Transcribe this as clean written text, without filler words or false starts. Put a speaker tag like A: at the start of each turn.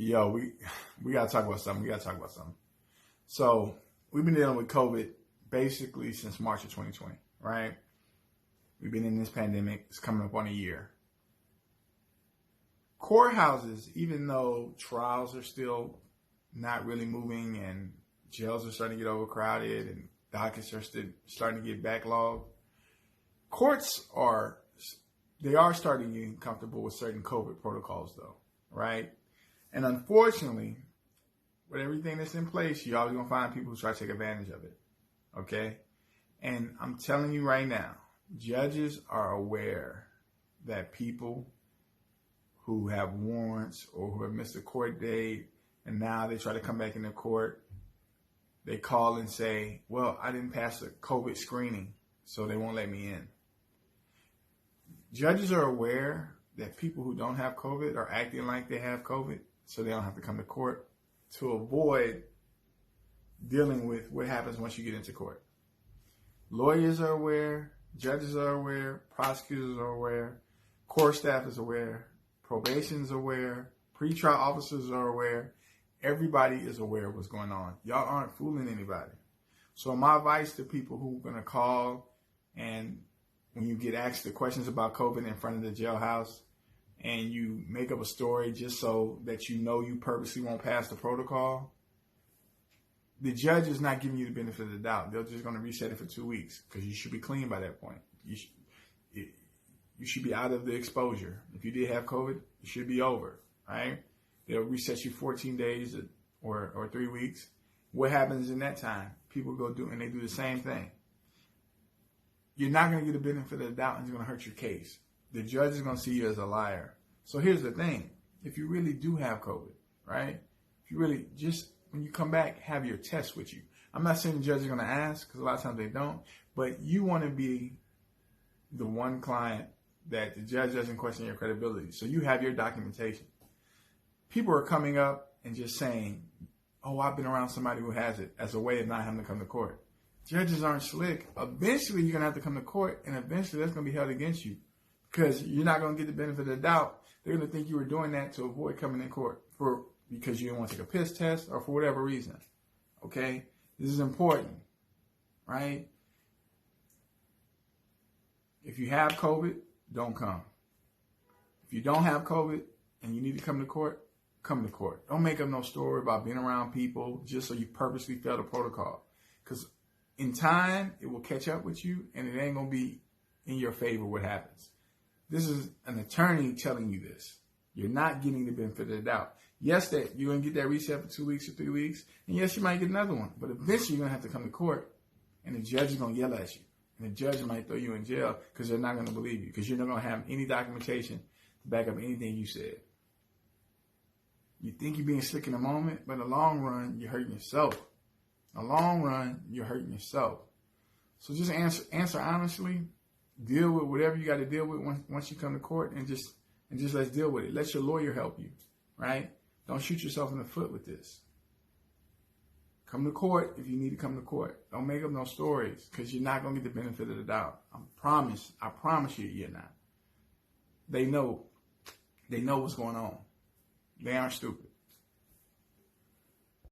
A: Yo, we gotta talk about something. So we've been dealing with COVID basically since March of 2020, right? We've been in this pandemic. It's coming up on a year. Courthouses, even though trials are still not really moving and jails are starting to get overcrowded and dockets are still starting to get backlogged, courts are starting to get comfortable with certain COVID protocols though, right? And unfortunately, with everything that's in place, you're always going to find people who try to take advantage of it, okay? And I'm telling you right now, judges are aware that people who have warrants or who have missed a court date and now they try to come back into court, they call and say, well, I didn't pass the COVID screening, so they won't let me in. Judges are aware that people who don't have COVID are acting like they have COVID, so they don't have to come to court to avoid dealing with what happens once you get into court. Lawyers are aware, judges are aware, prosecutors are aware, court staff is aware, probation is aware, pretrial officers are aware. Everybody is aware of what's going on. Y'all aren't fooling anybody. So my advice to people who are going to call and when you get asked the questions about COVID in front of the jailhouse and you make up a story just so that you know you purposely won't pass the protocol, the judge is not giving you the benefit of the doubt. They're just going to reset it for 2 weeks because you should be clean by that point. You should be out of the exposure. If you did have COVID, it should be over, right? They'll reset you 14 days or 3 weeks. What happens in that time? People go do, and they do the same thing. You're not going to get the benefit of the doubt and it's going to hurt your case. The judge is going to see you as a liar. So here's the thing. If you really do have COVID, right? If you really just, when you come back, have your test with you. I'm not saying the judge is going to ask because a lot of times they don't, but you want to be the one client that the judge doesn't question your credibility. So you have your documentation. People are coming up and just saying, oh, I've been around somebody who has it as a way of not having to come to court. Judges aren't slick. Eventually, you're going to have to come to court, and eventually that's going to be held against you because you're not going to get the benefit of the doubt. They're going to think you were doing that to avoid coming in court because you didn't want to take a piss test or for whatever reason. Okay? This is important, right? If you have COVID, don't come. If you don't have COVID and you need to come to court, come to court. Don't make up no story about being around people just so you purposely fail the protocol. Because in time, it will catch up with you and it ain't going to be in your favor what happens. This is an attorney telling you this. You're not getting the benefit of the doubt. Yes, that you're going to get that reset for 2 weeks or 3 weeks. And yes, you might get another one. But eventually, you're going to have to come to court and the judge is going to yell at you. And the judge might throw you in jail because they're not going to believe you because you're not going to have any documentation to back up anything you said. You think you're being slick in the moment, but in the long run, you're hurting yourself. In the long run, you're hurting yourself. So just answer honestly. Deal with whatever you got to deal with once you come to court, and just let's deal with it. Let your lawyer help you, right? Don't shoot yourself in the foot with this. Come to court if you need to come to court. Don't make up no stories because you're not going to get the benefit of the doubt. I promise you you're not. They know what's going on. They aren't stupid.